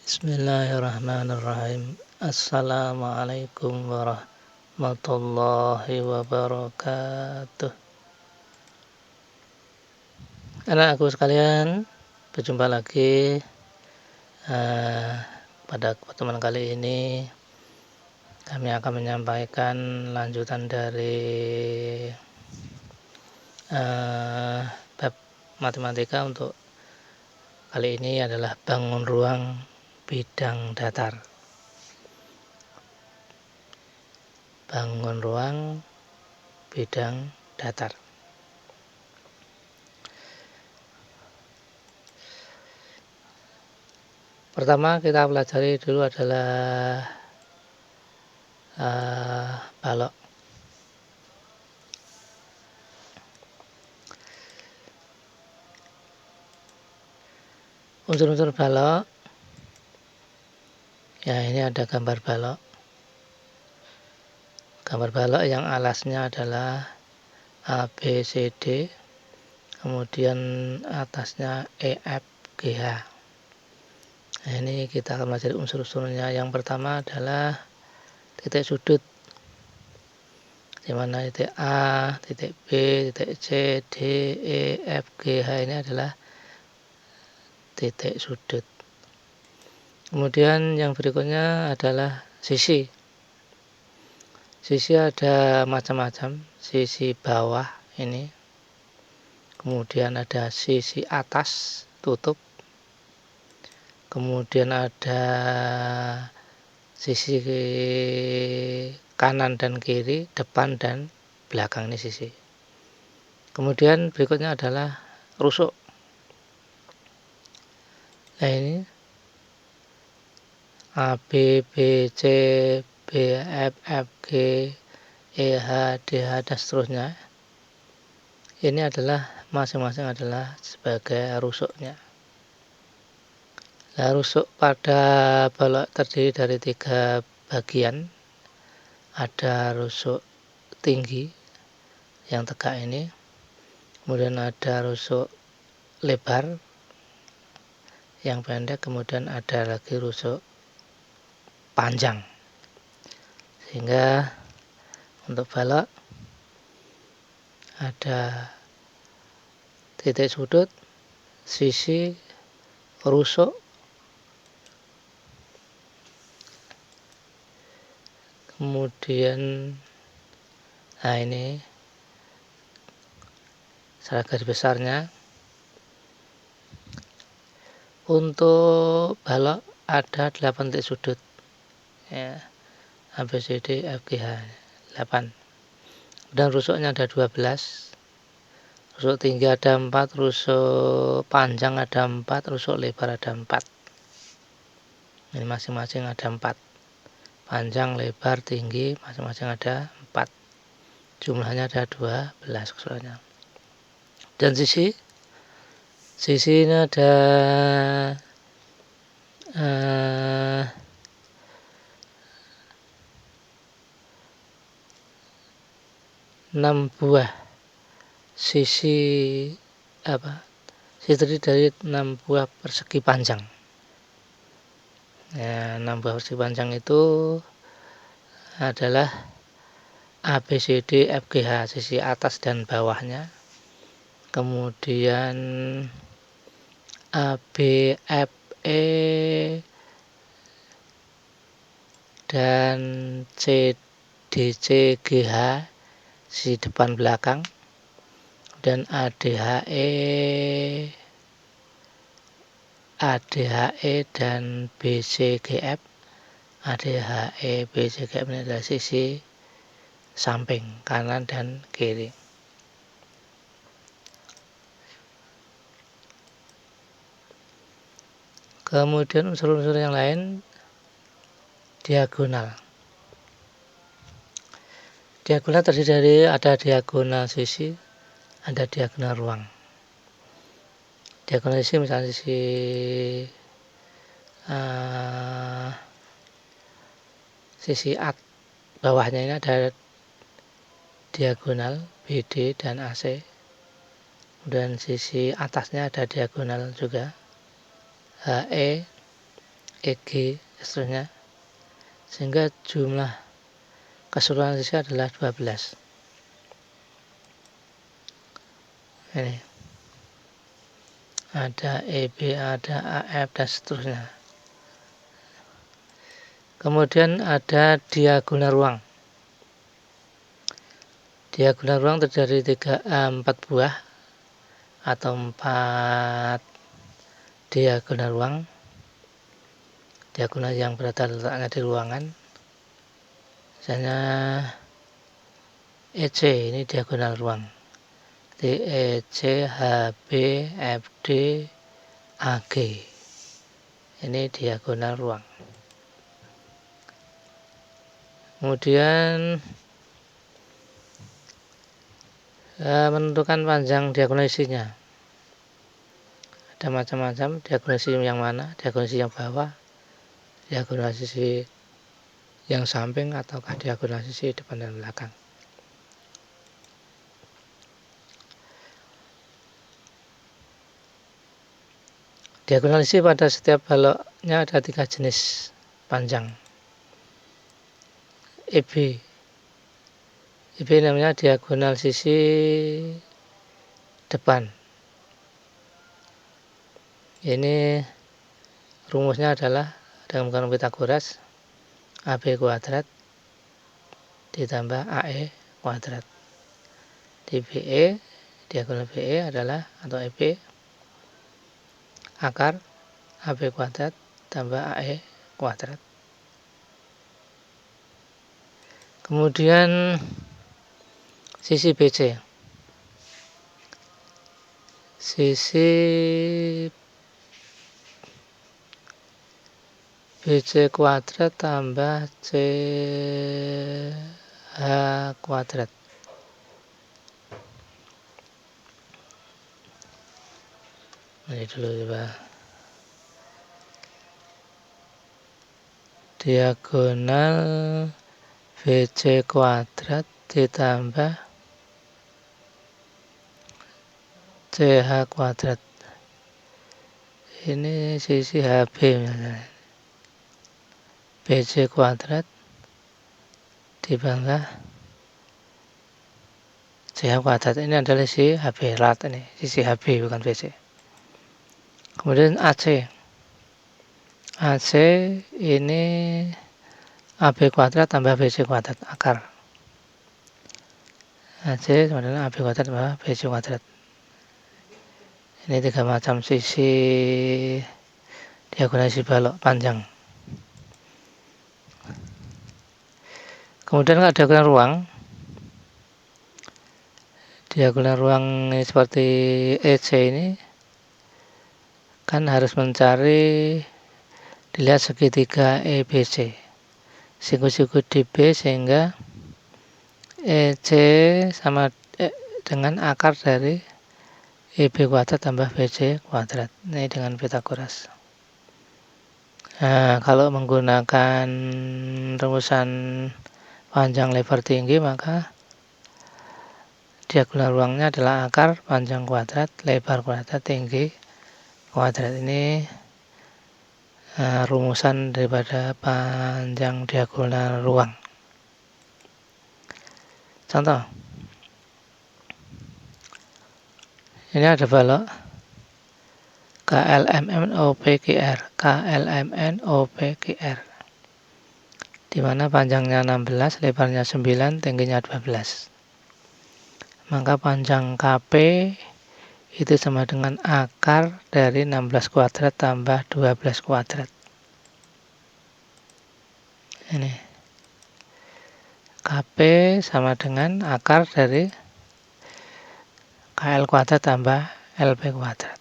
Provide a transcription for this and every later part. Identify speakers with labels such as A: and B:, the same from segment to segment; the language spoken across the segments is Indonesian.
A: Bismillahirrahmanirrahim. Assalamualaikum warahmatullahi wabarakatuh. Anak-anakku sekalian, berjumpa lagi pada pertemuan kali ini. Kami akan menyampaikan lanjutan dari bab matematika untuk kali ini adalah bangun ruang bidang datar. Bangun ruang bidang datar. Pertama kita pelajari dulu adalah balok. Unsur-unsur balok. Ya, ini ada gambar balok. Gambar balok yang alasnya adalah A, B, C, D. Kemudian atasnya E, F, G, H. Nah, ini kita akan belajar unsur-unsurnya. Yang pertama adalah titik sudut, di mana titik A, titik B, titik C, D, E, F, G, H ini adalah titik sudut. Kemudian yang berikutnya adalah sisi. Sisi ada macam-macam. Sisi bawah ini. Kemudian ada sisi atas tutup. Kemudian ada sisi kanan dan kiri, depan dan belakang, ini sisi. Kemudian berikutnya adalah rusuk. Nah, ini A, B, B, C, B, F, F, G, E, H, D, H, dan seterusnya. Ini adalah masing-masing adalah sebagai rusuknya. Nah, rusuk pada balok terdiri dari 3 bagian. Ada rusuk tinggi yang tegak ini. Kemudian ada rusuk lebar yang pendek. Kemudian ada lagi rusuk panjang. Sehingga untuk balok ada titik sudut, sisi, rusuk, kemudian ini secara garis besarnya. Untuk balok ada 8 titik sudut, ya, A, B, C, D, F, G, H, 8. Dan rusuknya ada 12. Rusuk tinggi ada 4, rusuk panjang ada 4, rusuk lebar ada 4. Ini masing-masing ada 4. Panjang, lebar, tinggi masing-masing ada 4. Jumlahnya ada 12 keseluruhannya. Dan sisi ini ada 6 buah sisi terdiri dari 6 buah persegi panjang. Ya, 6 buah persegi panjang itu adalah A, B, C, D, F, G, H, sisi atas dan bawahnya. Kemudian A, B, F, E dan C, D, C, G, H sisi depan belakang. Dan A, D, H, E dan B, C, G, F. A, D, H, E, B, C, G, F ini adalah sisi samping kanan dan kiri. Kemudian unsur-unsur yang lain, diagonal. Diagonal terdiri dari ada diagonal sisi, ada diagonal ruang. Diagonal sisi misalnya sisi bawahnya ini ada diagonal BD dan AC. Dan sisi atasnya ada diagonal juga HE EG, seterusnya, sehingga jumlah keseluruhan sisi adalah 12. Ini ada EB, ada AF, dan seterusnya. Kemudian ada diagonal ruang. Diagonal ruang terdiri 4 buah atau 4 diagonal ruang. Diagonal yang berada letaknya di ruangan. Misalnya EC, ini diagonal ruang. DEC, HB, FD, AG. Ini diagonal ruang. Kemudian menentukan panjang diagonal isinya. Ada macam-macam, diagonal sisi yang mana, diagonal sisi yang bawah, diagonal sisi yang samping, ataukah diagonal sisi depan dan belakang. Diagonal sisi pada setiap baloknya ada 3 jenis panjang. EB. EB namanya diagonal sisi depan. Ini rumusnya adalah dengan menggunakan Pythagoras, AB kuadrat ditambah AE kuadrat. Di BE, diagonal BE adalah, atau EB, akar AB kuadrat tambah AE kuadrat. Kemudian sisi BC. Sisi BC kuadrat tambah CH kuadrat. Ini dulu coba. Diagonal BC kuadrat ditambah CH kuadrat. Ini sisi HB misalnya. BC kuadrat ditambah CH kuadrat. Ini adalah sisi HB rat, ini sisi HB bukan BC. Kemudian AC. AC ini AB kuadrat tambah BC kuadrat, akar. AC sama dengan AB kuadrat tambah BC kuadrat. Ini 3 macam sisi diagonal sisi balok panjang. Kemudian ada diagonal ruang. Diagonal ruang ini seperti EC ini kan harus mencari, dilihat segitiga EBC, siku-siku di B, sehingga EC sama dengan akar dari EB kuadrat tambah BC kuadrat. Ini dengan Pythagoras. Nah, kalau menggunakan rumusan panjang lebar tinggi, maka diagonal ruangnya adalah akar panjang kuadrat lebar kuadrat tinggi kuadrat. Ini rumusan daripada panjang diagonal ruang. Contoh, ini ada balok KLMNOPQR, KLMNOPQR, di mana panjangnya 16, lebarnya 9, tingginya 12. Maka panjang KP itu sama dengan akar dari 16 kuadrat tambah 12 kuadrat. Ini KP sama dengan akar dari KL kuadrat tambah LP kuadrat.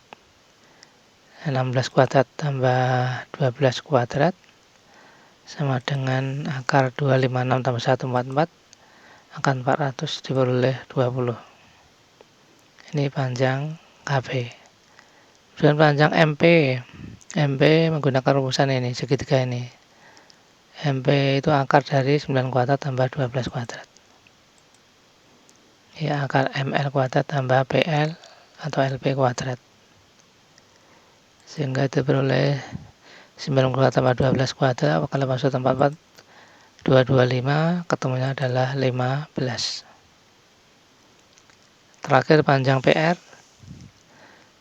A: 16 kuadrat tambah 12 kuadrat sama dengan akar 256 tambah 144 akan 400 diperoleh 20. Ini panjang KP. Kemudian panjang MP. MP menggunakan rumusan ini, segitiga ini. MP itu akar dari 9 kuadrat tambah 12 kuadrat. Ya, akar ML kuadrat tambah PL atau LP kuadrat. Sehingga diperoleh 9 kuadrat tambah 12 kuadrat, kalau masuk tempat 225, ketemunya adalah 15. Terakhir panjang PR.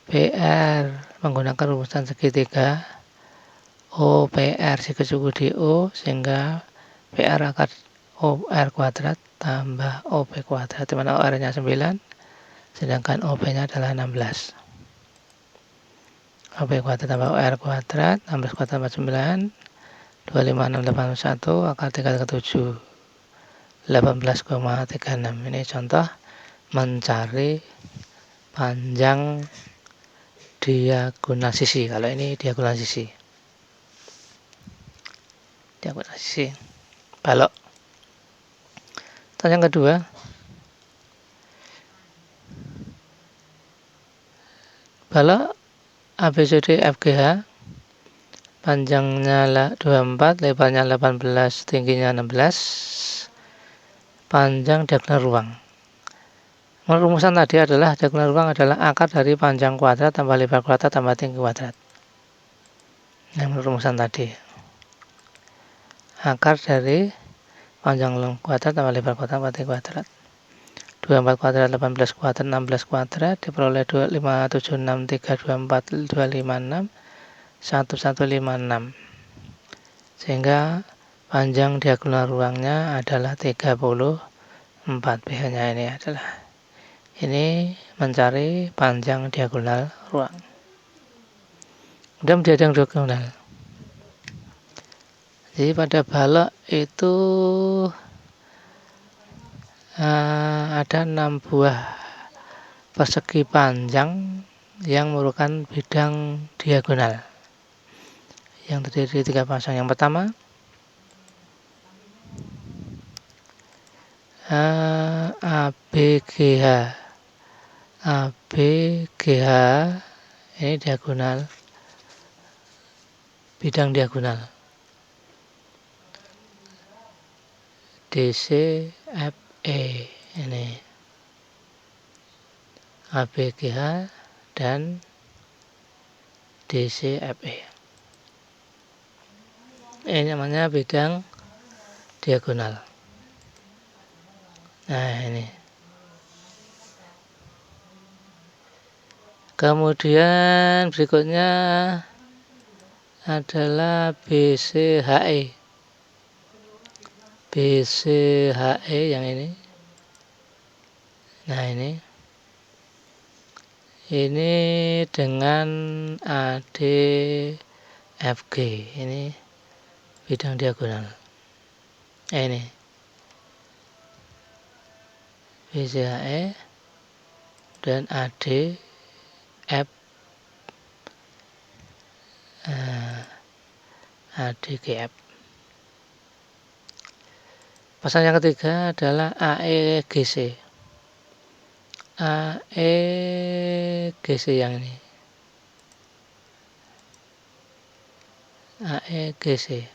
A: PR menggunakan rumusan segitiga. OPR dikecil DO, sehingga PR akar OR kuadrat tambah OP kuadrat, di mana OR nya 9, sedangkan OP nya adalah 16. OP kuadrat tambah OR kuadrat, 16 kuadrat tambah 9, 25681, akar 3 ke 7, 18,36. Ini contoh mencari panjang diagonal sisi. Kalau ini diagonal sisi. Balok. Yang kedua, balok ABCD FGH, panjangnya 24, lebarnya 18, tingginya 16, panjang diagonal ruang. Rumusan tadi adalah diagonal ruang adalah akar dari panjang kuadrat tambah lebar kuadrat tambah tinggi kuadrat. Nah, rumusan tadi akar dari panjang kuadrat tambah lebar kuadrat tambah tinggi kuadrat. 24 kuadrat, 18 kuadrat, 16 kuadrat diperoleh 576324256 1156, sehingga panjang diagonal ruangnya adalah 34. pH-nya ini mencari panjang diagonal ruang. Kemudian menjadi diagonal. Jadi pada balok itu ada 6 buah persegi panjang yang merupakan bidang diagonal yang terdiri dari 3 pasang. Yang pertama, ABGH. ABGH ini diagonal, bidang diagonal. DCFE ini ABGH dan DCFE. Ini namanya bidang diagonal. Nah, ini. Kemudian berikutnya adalah BCHE. BCHE yang ini. Nah, ini dengan ADFG, ini bidang diagonal. Ini BCHE dan ADGF. Pasang yang ketiga adalah AEGC. AEGC yang ini. AEGC.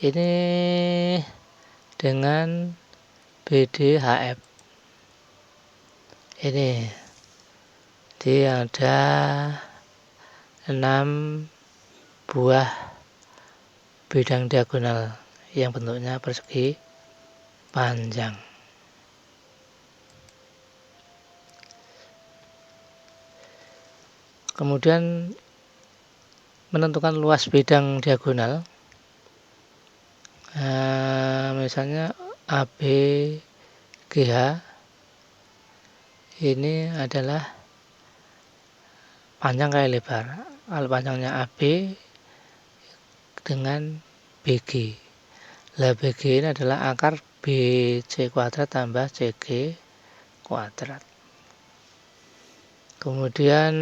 A: Ini dengan BDHF. Ini dia ada 6 buah bidang diagonal yang bentuknya persegi panjang. Kemudian menentukan luas bidang diagonal. Misalnya ABGH ini adalah panjang kali lebar. Kalau panjangnya AB dengan BG. Lah BG ini adalah akar BC kuadrat tambah CG kuadrat. Kemudian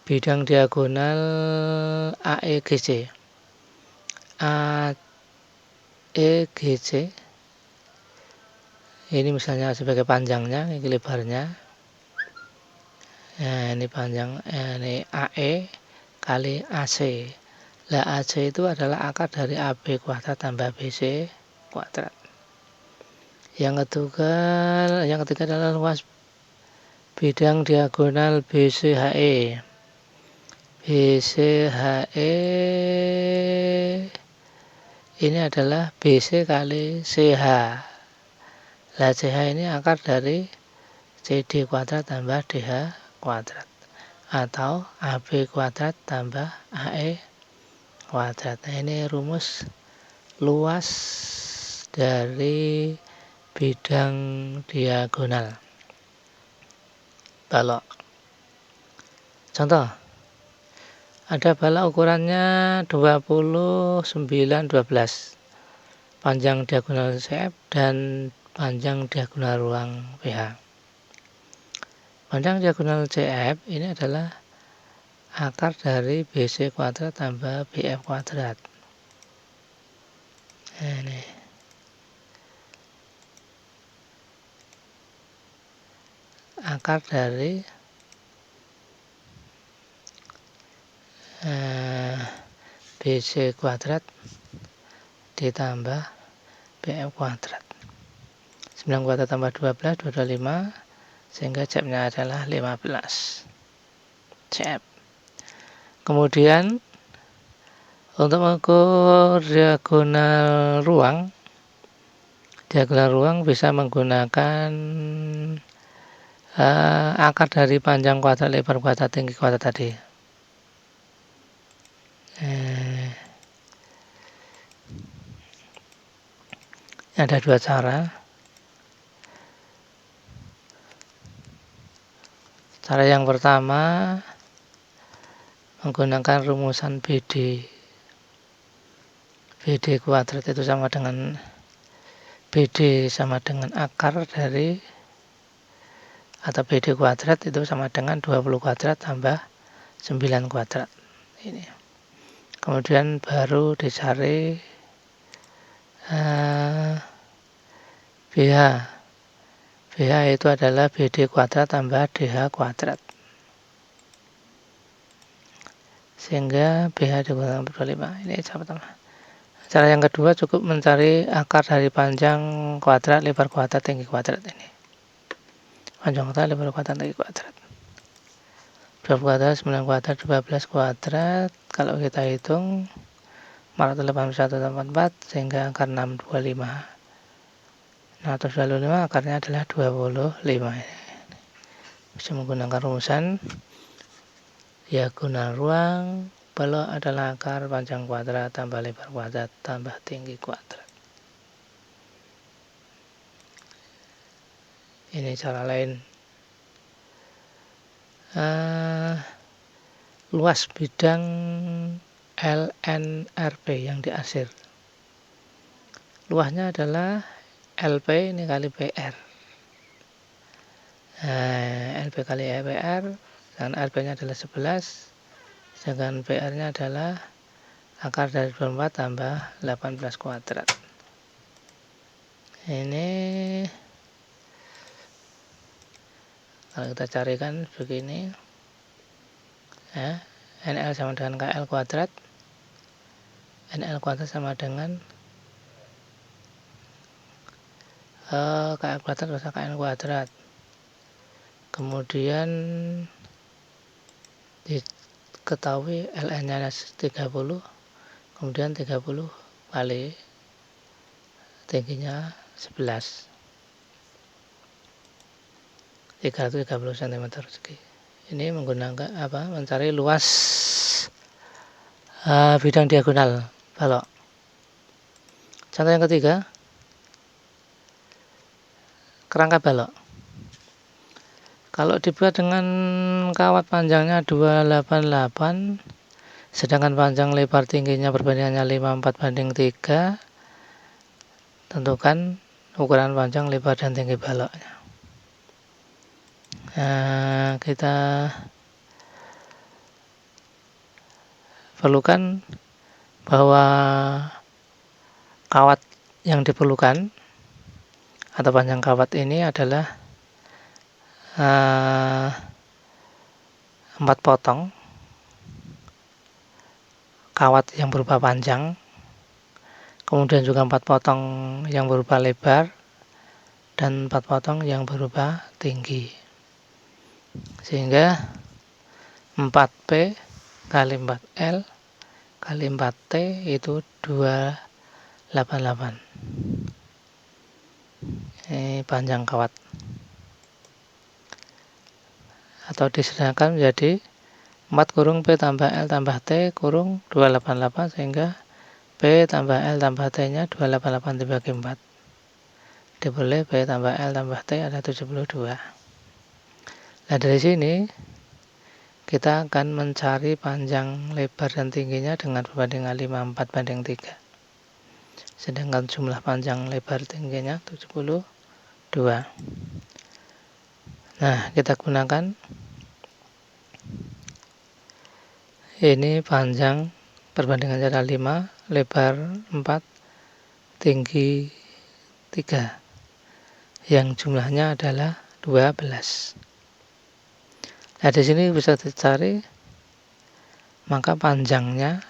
A: bidang diagonal AEGC. AEGC ini misalnya sebagai panjangnya, ini lebarnya. Nah, ini panjang, ini AE kali AC. Lah AC itu adalah akar dari AB kuadrat tambah BC kuadrat. Yang ketiga adalah luas bidang diagonal BCHE. BCHE ini adalah BC kali CH. Lah CH ini akar dari CD kuadrat tambah DH kuadrat atau AB kuadrat tambah AE kuadrat. Nah, ini rumus luas dari bidang diagonal balok. Contoh, ada balok ukurannya 29/12, panjang diagonal CF dan panjang diagonal ruang PH. Panjang diagonal CF ini adalah akar dari BC kuadrat tambah BF kuadrat. Nah, ini akar dari BC kuadrat ditambah BF kuadrat. 9 kuadrat tambah 12, 225, sehingga CF-nya adalah 15 CF. Kemudian untuk mengukur diagonal ruang bisa menggunakan akar dari panjang kuadrat, lebar kuadrat, tinggi kuadrat tadi. Ada dua cara. Cara yang pertama menggunakan rumusan BD. BD kuadrat itu sama dengan BD sama dengan akar dari, atau BD kuadrat itu sama dengan 20 kuadrat tambah 9 kuadrat. Ini. Kemudian baru dicari BH. BH itu adalah BD kuadrat tambah DH kuadrat. Sehingga BH dikurangi 25. Ini cara pertama. Cara yang kedua cukup mencari akar dari panjang kuadrat, lebar kuadrat, tinggi kuadrat ini. Panjang kuadrat, lebar kuadrat, tinggi kuadrat. 20 kuadrat, 9 kuadrat, 12 kuadrat. Kalau kita hitung 481,44 sehingga akar 625. 625 akarnya adalah 25. Bisa menggunakan rumusan diagonal ruang. Balok adalah akar panjang kuadrat tambah lebar kuadrat tambah tinggi kuadrat. Ini cara lain. Luas bidang LNRP yang diarsir. Luasnya adalah LP ini kali PR. LP kali PR, dan RP-nya adalah 11, sedangkan PR-nya adalah akar dari 24 tambah 18 kuadrat. Ini kalau kita carikan begini, NL sama dengan KL kuadrat, NL kuadrat sama dengan KL kuadrat plus KL kuadrat. Kemudian diketahui LN-nya 30, kemudian 30 kali tingginya 11, 330 cm persegi. Ini menggunakan mencari luas bidang diagonal balok. Contoh yang ketiga, kerangka balok. Kalau dibuat dengan kawat panjangnya 288, sedangkan panjang lebar tingginya perbandingannya 54/3, tentukan ukuran panjang, lebar, dan tinggi baloknya. Kita perlukan bahwa kawat yang diperlukan atau panjang kawat ini adalah 4 potong kawat yang berupa panjang, kemudian juga 4 potong yang berupa lebar, dan 4 potong yang berupa tinggi, sehingga 4P kali 4L kali 4T itu 288. Ini panjang kawat. Atau disederhanakan menjadi 4 kurung P tambah L tambah T kurung 288, sehingga P tambah L tambah T nya 288 dibagi 4 dipulih P tambah L tambah T ada 72. Nah, dari sini kita akan mencari panjang, lebar, dan tingginya dengan perbandingan 54 banding 3. Sedangkan jumlah panjang, lebar, tingginya 72. Nah, kita gunakan ini panjang perbandingan cara 5, lebar 4, tinggi 3, yang jumlahnya adalah 12. Nah, di sini bisa dicari, maka panjangnya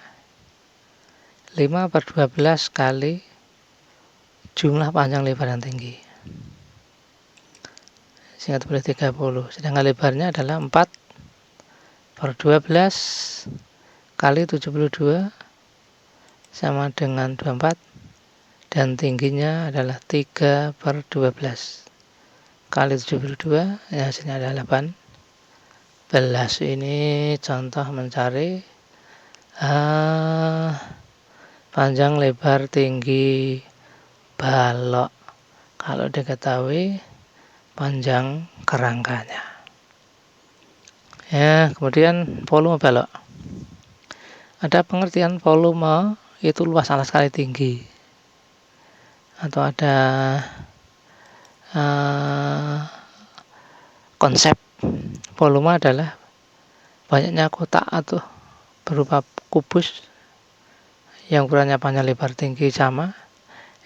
A: 5/12 kali jumlah panjang, lebar, dan tinggi, sehingga dipilih 30. Sedangkan lebarnya adalah 4/12 kali 72 sama dengan 24, dan tingginya adalah 3/12 kali 72, ya, hasilnya adalah 18. Ini contoh mencari panjang, lebar, tinggi balok kalau diketahui panjang kerangkanya. Ya, kemudian volume balok. Ada pengertian volume itu luas alas kali tinggi, atau ada konsep volume adalah banyaknya kotak atau berupa kubus yang ukurannya panjang, lebar, tinggi sama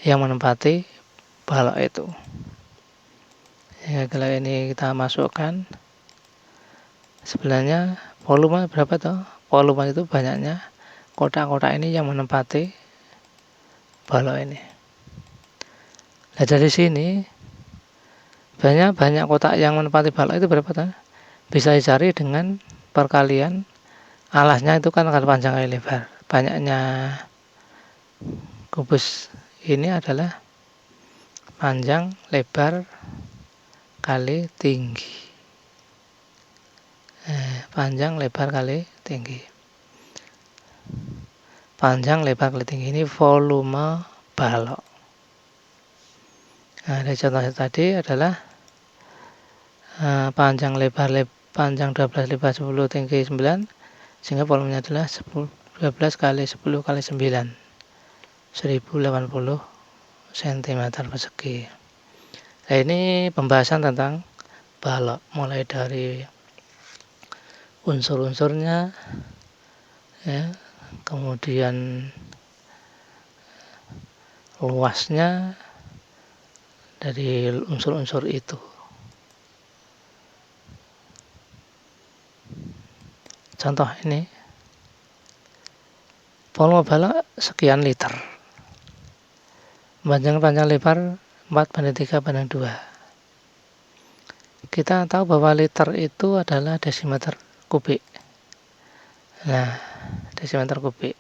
A: yang menempati balok itu. Ya, kalau ini kita masukkan, sebenarnya volume berapa toh? Volume itu banyaknya kotak-kotak ini yang menempati balok ini. Nah, dari sini banyak kotak yang menempati balok itu berapa toh? Bisa dicari dengan perkalian alasnya itu kan akan panjang kali lebar. Banyaknya kubus ini adalah panjang, lebar kali tinggi. Panjang, lebar kali tinggi. Panjang, lebar kali tinggi, ini volume balok. Nah, dari contohnya tadi adalah panjang, lebar, panjang 12, lebar 10, tinggi 9, sehingga volumenya adalah 12 kali 10 kali 9, 1080 cm persegi. Nah, ini pembahasan tentang balok, mulai dari unsur-unsurnya, ya, kemudian luasnya dari unsur-unsur itu. Contoh ini, volume balok sekian liter, panjang lebar 4/3/2. Kita tahu bahwa liter itu adalah desimeter kubik. Nah, desimeter kubik.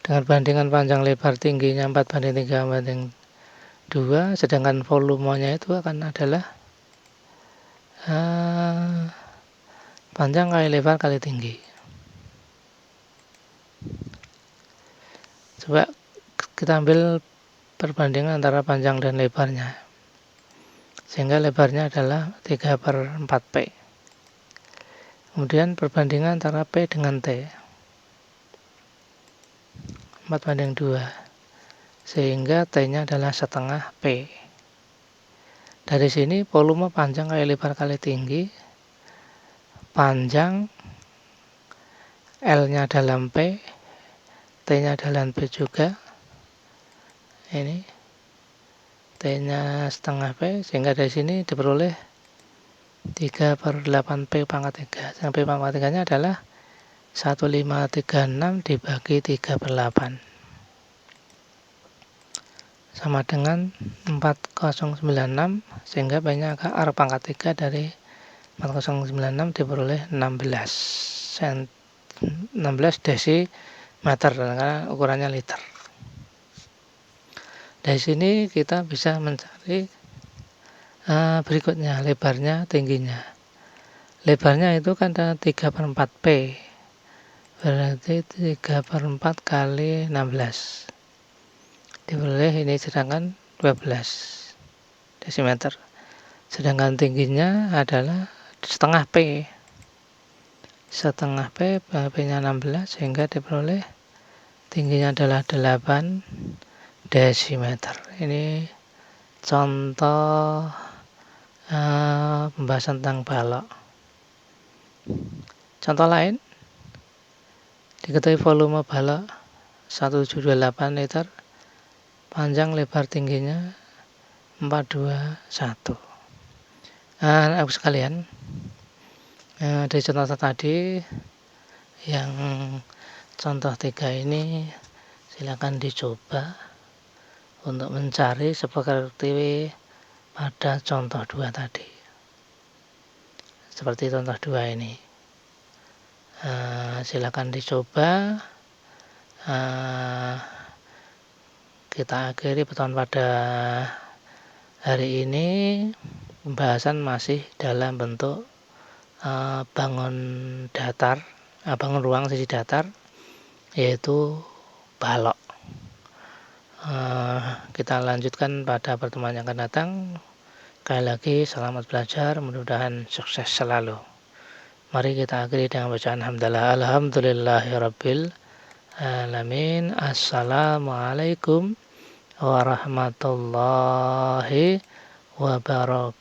A: Dengan bandingan panjang, lebar, tingginya 4/3/2, sedangkan volumenya itu akan adalah panjang kali lebar kali tinggi. Coba kita ambil perbandingan antara panjang dan lebarnya, sehingga lebarnya adalah 3/4P. Kemudian perbandingan antara P dengan T, 4/2, sehingga T-nya adalah setengah P. Dari sini volume panjang kali lebar kali tinggi, panjang L-nya dalam P, T-nya dalam P juga, ini T-nya setengah P, sehingga dari sini diperoleh 3/8P pangkat 3. Yang P pangkat 3 nya adalah 1536 dibagi 3/8 sama dengan 4096, sehingga banyak R pangkat 3 dari 4096 diperoleh 16 desimeter karena ukurannya liter. Dari sini kita bisa mencari berikutnya lebarnya, tingginya. Lebarnya itu kan 3/4 P, berarti 3/4 kali 16 diperoleh ini sedangkan 12 desimeter. Sedangkan tingginya adalah setengah P, P-nya 16 sehingga diperoleh tingginya adalah 8 desimeter. Ini contoh pembahasan tentang balok. Contoh lain, diketahui volume balok 1728 liter, panjang lebar tingginya 421. Anak sekalian, dari contoh tadi yang contoh 3 ini silakan dicoba untuk mencari seperti pada contoh 2 tadi. Seperti contoh 2 ini. Silakan dicoba. Kita akhiri pertemuan pada hari ini. Pembahasan masih dalam bentuk bangun ruang sisi datar, yaitu balok. Kita lanjutkan pada pertemuan yang akan datang. Sekali lagi selamat belajar, mudah-mudahan sukses selalu. Mari kita akhiri dengan bacaan hamdalah. Alhamdulillahirabbil alamin. Assalamualaikum warahmatullahi wabarakatuh.